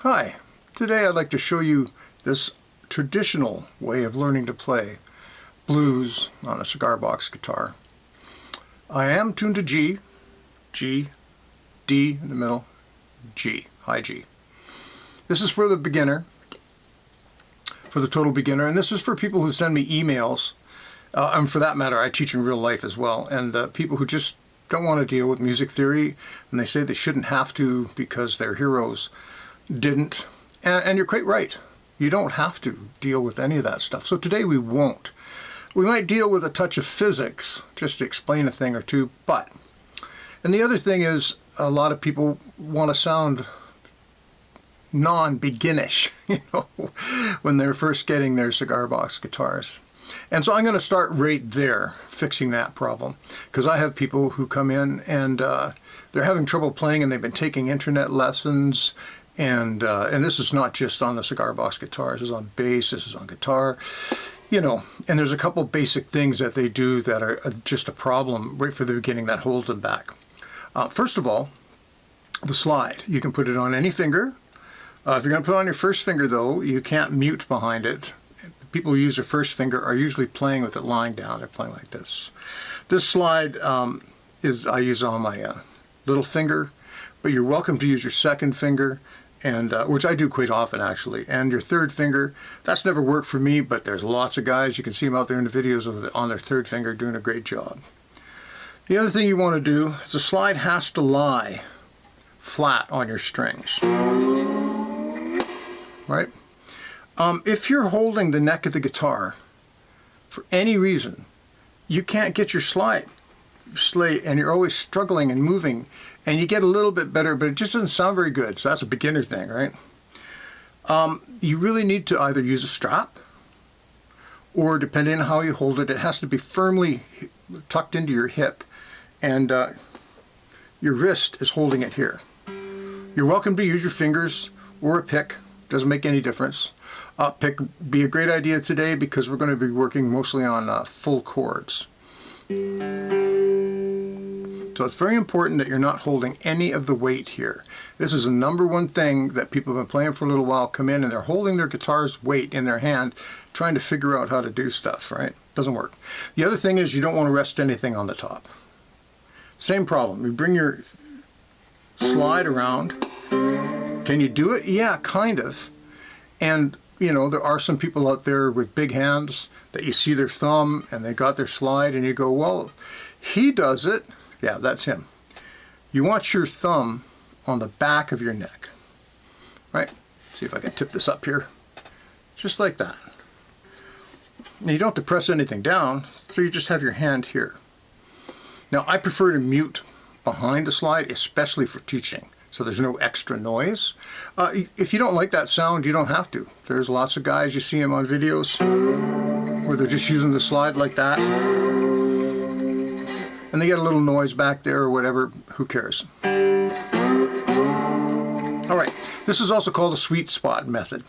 Hi, today I'd like to show you this traditional way of learning to play blues on a cigar box guitar. I am tuned to G, D in the middle, G, high G. This is for the beginner, for the total beginner, and this is for people who send me emails, and for that matter I teach in real life as well, and people who just don't want to deal with music theory, and they say they shouldn't have to because their heroes didn't, and you're quite right. You don't have to deal with any of that stuff. So today we won't. We might deal with a touch of physics just to explain a thing or two, and the other thing is a lot of people want to sound non-beginnish, when they're first getting their cigar box guitars. And so I'm going to start right there, fixing that problem, because I have people who come in and they're having trouble playing, and they've been taking internet lessons. And this is not just on the cigar box guitar. This is on bass, this is on guitar, and there's a couple basic things that they do that are just a problem right for the beginning that holds them back. First of all, the slide. You can put it on any finger. If you're going to put it on your first finger, though, you can't mute behind it. People who use their first finger are usually playing with it lying down. They're playing like this. This slide I use on my little finger, but you're welcome to use your second finger, and which I do quite often actually, and your third finger. That's never worked for me, but there's lots of guys, you can see them out there in the videos on their third finger doing a great job. The other thing you want to do is the slide has to lie flat on your strings, right? If you're holding the neck of the guitar for any reason, you can't get your slide and you're always struggling and moving, and you get a little bit better, but it just doesn't sound very good. So that's a beginner thing, right? You really need to either use a strap, or depending on how you hold it, it has to be firmly tucked into your hip, and your wrist is holding it here. You're welcome to use your fingers or a pick, doesn't make any difference. Pick would be a great idea today because we're going to be working mostly on full chords. So it's very important that you're not holding any of the weight here. This is the number one thing that people have been playing for a little while come in and they're holding their guitar's weight in their hand trying to figure out how to do stuff, right? Doesn't work. The other thing is you don't want to rest anything on the top. Same problem. You bring your slide around. Can you do it? Yeah, kind of. And there are some people out there with big hands that you see their thumb and they got their slide and you go, well, he does it. Yeah, that's him. You want your thumb on the back of your neck, right? See if I can tip this up here. Just like that. Now you don't have to press anything down, so you just have your hand here. Now I prefer to mute behind the slide, especially for teaching, so there's no extra noise. If you don't like that sound, you don't have to. There's lots of guys, you see them on videos, where they're just using the slide like that, and they get a little noise back there or whatever, who cares? Alright, this is also called a sweet spot method.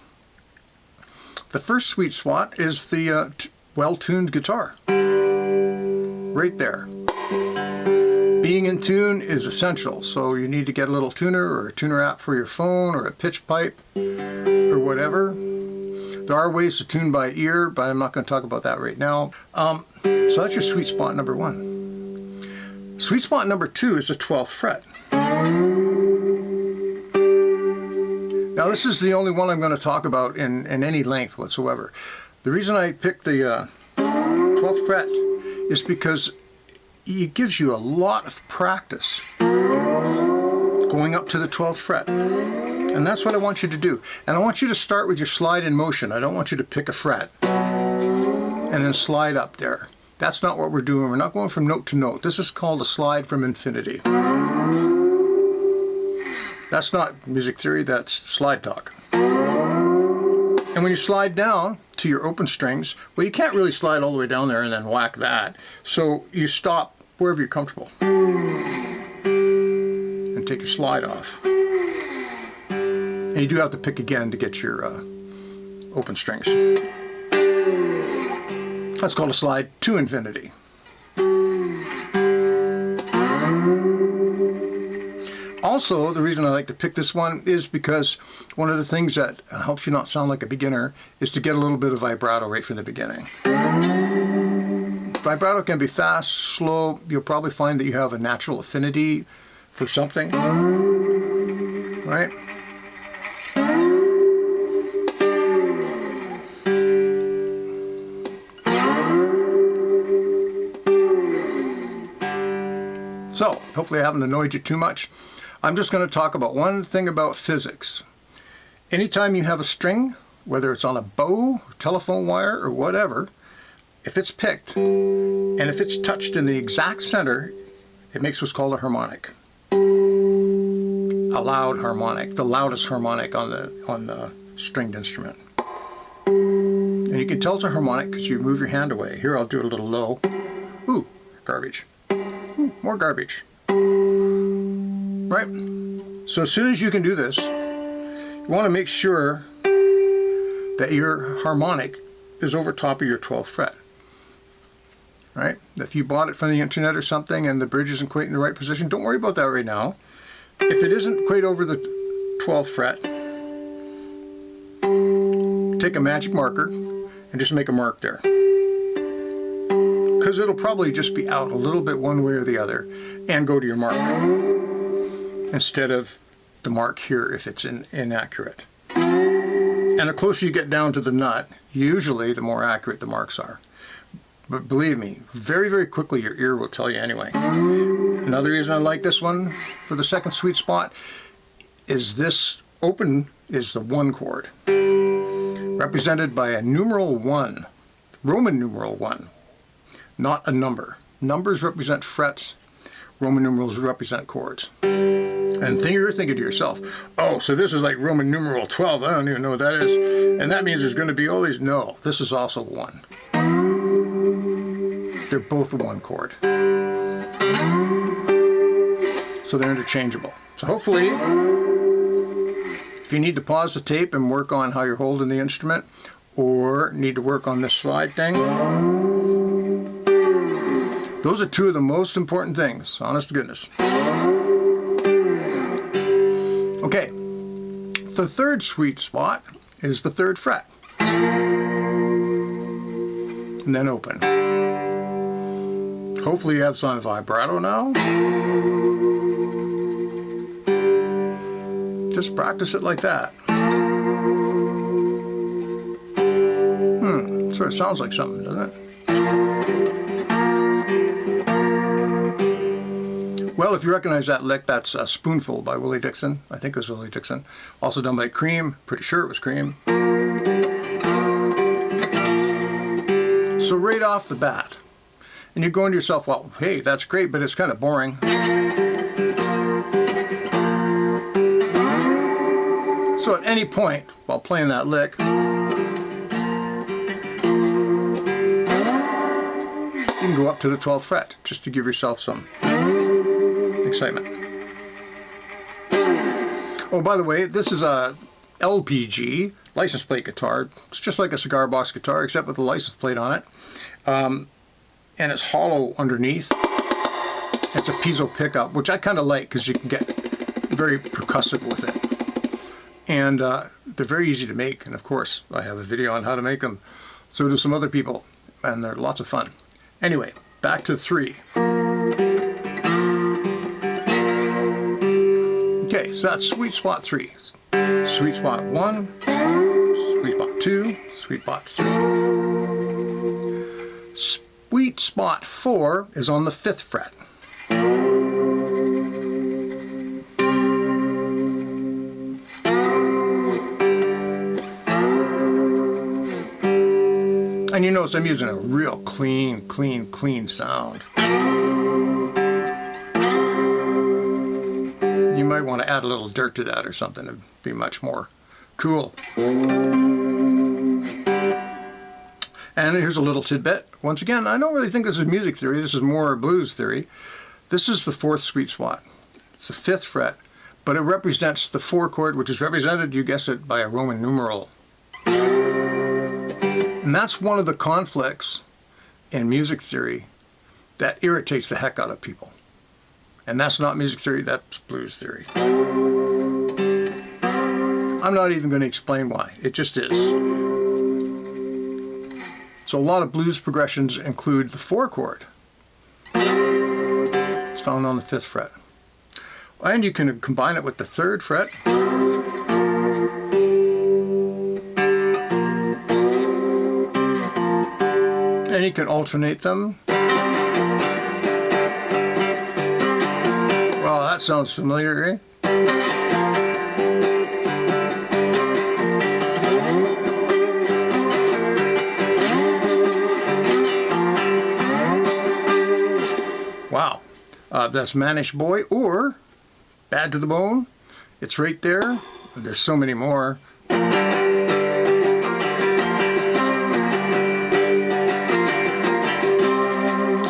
The first sweet spot is the well-tuned guitar. Right there. Being in tune is essential, so you need to get a little tuner or a tuner app for your phone or a pitch pipe or whatever. There are ways to tune by ear, but I'm not going to talk about that right now. So that's your sweet spot number one. Sweet spot number two is the 12th fret. Now this is the only one I'm going to talk about in any length whatsoever. The reason I picked the 12th fret is because it gives you a lot of practice going up to the 12th fret. And that's what I want you to do. And I want you to start with your slide in motion. I don't want you to pick a fret and then slide up there. That's not what we're doing. We're not going from note to note. This is called a slide from infinity. That's not music theory, that's slide talk. And when you slide down to your open strings, well, you can't really slide all the way down there and then whack that. So you stop wherever you're comfortable and take your slide off. And you do have to pick again to get your open strings. That's called a slide to infinity. Also, the reason I like to pick this one is because one of the things that helps you not sound like a beginner is to get a little bit of vibrato right from the beginning. Vibrato can be fast, slow. You'll probably find that you have a natural affinity for something, right? So, hopefully I haven't annoyed you too much. I'm just going to talk about one thing about physics. Anytime you have a string, whether it's on a bow, telephone wire, or whatever, if it's picked, and if it's touched in the exact center, it makes what's called a harmonic. A loud harmonic, the loudest harmonic on the stringed instrument. And you can tell it's a harmonic because you move your hand away. Here, I'll do it a little low. Ooh, garbage. Ooh, more garbage. Right? So as soon as you can do this, you want to make sure that your harmonic is over top of your 12th fret. Right? If you bought it from the internet or something and the bridge isn't quite in the right position, don't worry about that right now. If it isn't quite over the 12th fret, take a magic marker and just make a mark there. Because it'll probably just be out a little bit one way or the other, and go to your mark instead of the mark here if it's inaccurate. And the closer you get down to the nut, usually the more accurate the marks are. But believe me, very, very quickly your ear will tell you anyway. Another reason I like this one for the second sweet spot is this open is the 1 chord, represented by a numeral 1, Roman numeral 1, not a number. Numbers represent frets, Roman numerals represent chords. And you're thinking to yourself, oh, so this is like Roman numeral 12, I don't even know what that is. And that means there's going to be all these. No, this is also 1. They're both a 1 chord. So they're interchangeable. So hopefully, if you need to pause the tape and work on how you're holding the instrument, or need to work on this slide thing, those are 2 of the most important things, honest to goodness. Okay, the third sweet spot is the 3rd fret. And then open. Hopefully you have some vibrato now. Just practice it like that. Sort of sounds like something, doesn't it? Well, if you recognize that lick, that's a Spoonful by Willie Dixon. I think it was Willie Dixon. Also done by Cream. Pretty sure it was Cream. So right off the bat, and you're going to yourself, well, hey, that's great, but it's kind of boring. So at any point while playing that lick, you can go up to the 12th fret just to give yourself some excitement. Oh, by the way, this is a LPG license plate guitar. It's just like a cigar box guitar except with a license plate on it. And it's hollow underneath. It's a piezo pickup, which I kind of like because you can get very percussive with it. And they're very easy to make. And of course, I have a video on how to make them. So do some other people. And they're lots of fun. Anyway, back to 3. Okay, so that's sweet spot 3. Sweet spot 1, sweet spot 2, sweet spot 3. Sweet spot 4 is on the 5th fret. And you notice I'm using a real clean sound. You might want to add a little dirt to that or something to be much more cool. And here's a little tidbit. Once again, I don't really think this is music theory. This is more blues theory. This is the 4th sweet spot. It's the 5th fret, but it represents the 4 chord, which is represented, you guess it, by a Roman numeral. And that's one of the conflicts in music theory that irritates the heck out of people. And that's not music theory, that's blues theory. I'm not even going to explain why. It just is. So a lot of blues progressions include the 4 chord. It's found on the 5th fret. And you can combine it with the 3rd fret. And you can alternate them. Well, that sounds familiar, eh? Wow, that's Mannish Boy or Bad to the Bone. It's right there. There's so many more. A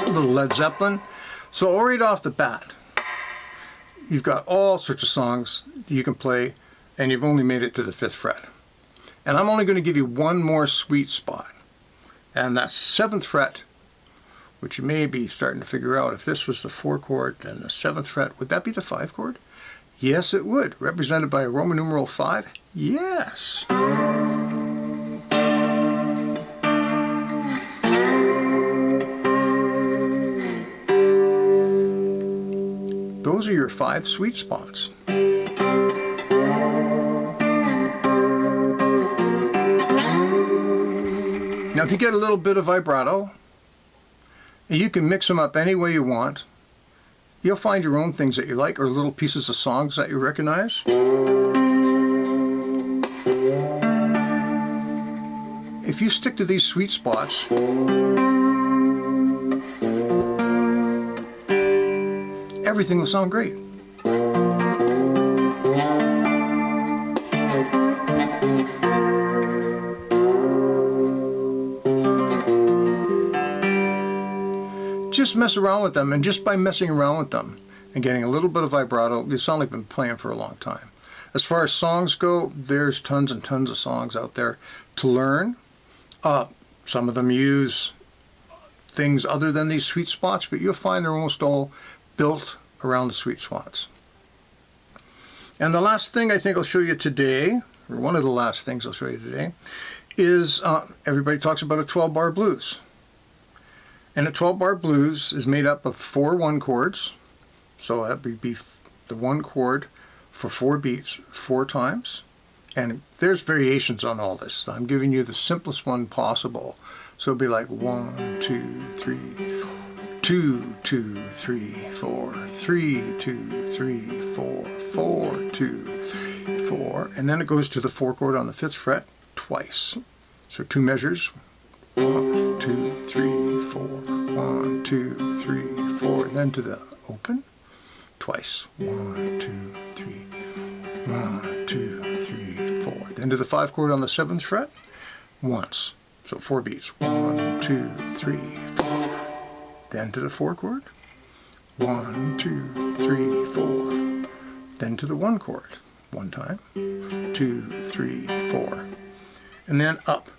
little Led Zeppelin. So right off the bat, you've got all sorts of songs that you can play, and you've only made it to the 5th fret. And I'm only going to give you one more sweet spot, and that's the 7th fret, which you may be starting to figure out. If this was the 4 chord and the 7th fret, would that be the 5 chord? Yes, it would. Represented by a Roman numeral 5? Yes. Those are your 5 sweet spots. Now, if you get a little bit of vibrato, you can mix them up any way you want. You'll find your own things that you like, or little pieces of songs that you recognize. If you stick to these sweet spots, everything will sound great. Just mess around with them, and just by messing around with them and getting a little bit of vibrato, you sound like you've been playing for a long time. As far as songs go, there's tons and tons of songs out there to learn. Some of them use things other than these sweet spots, but you'll find they're almost all built around the sweet spots. And the last thing I think I'll show you today, or one of the last things I'll show you today, is everybody talks about a 12-bar blues. And a 12-bar blues is made up of 4 1 chords. So that would be the 1 chord for 4 beats 4 times. And there's variations on all this. I'm giving you the simplest one possible. So it'd be like 1, 2, 3, 4, 2, 2, 3, 4, 3, 2, 3, 4, 4, 2, 3, 4. And then it goes to the 4 chord on the 5th fret twice. So 2 measures. 1, 2, 3, 4. 1, 2, 3, 4. And then to the open twice. 1, 2, 3. 1, 2, 3, 4. Then to the 5 chord on the 7th fret once. So 4 beats. 1, 2, 3, 4. Then to the 4 chord. 1, 2, 3, 4. Then to the 1 chord. 1 time. 2, 3, 4. And then up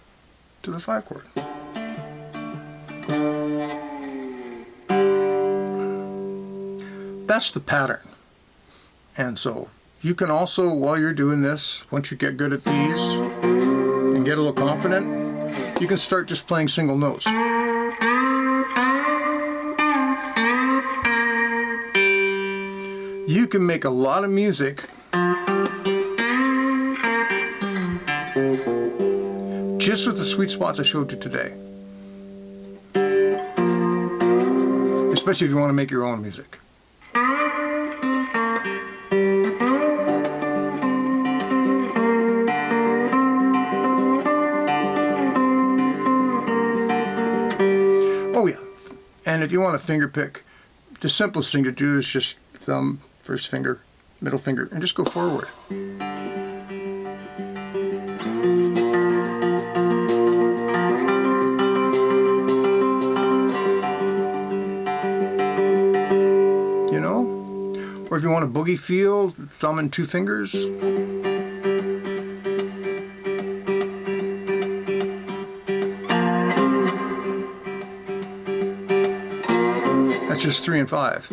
to the 5 chord. That's the pattern. And so you can also, while you're doing this, once you get good at these and get a little confident, you can start just playing single notes. You can make a lot of music just with the sweet spots I showed you today. Especially if you want to make your own music. Oh yeah, and if you want to finger pick, the simplest thing to do is just thumb, first finger, middle finger, and just go forward. You know? Or if you want a boogie feel, thumb and 2 fingers. That's just 3 and 5.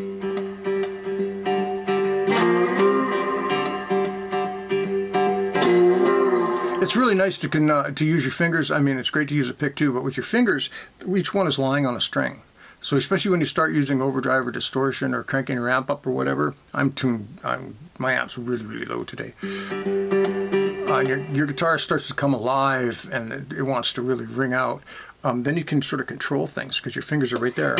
It's really nice to use your fingers. I mean, it's great to use a pick too, but with your fingers, each one is lying on a string. So especially when you start using overdrive or distortion or cranking your amp up or whatever, my amp's really, really low today. Your guitar starts to come alive and it wants to really ring out. Then you can sort of control things because your fingers are right there.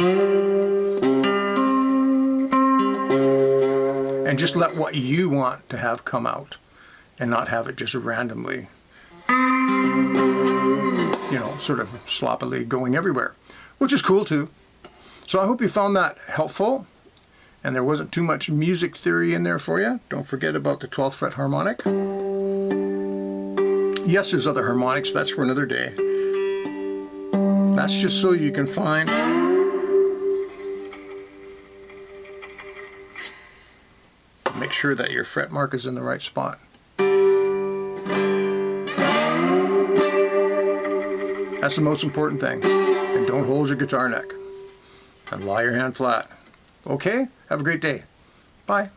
And just let what you want to have come out and not have it just randomly, sort of sloppily going everywhere, which is cool too. So I hope you found that helpful and there wasn't too much music theory in there for you. Don't forget about the 12th fret harmonic. Yes, there's other harmonics, that's for another day. That's just so you can find make sure that your fret mark is in the right spot. That's the most important thing. And don't hold your guitar neck. And lie your hand flat. Okay? Have a great day. Bye.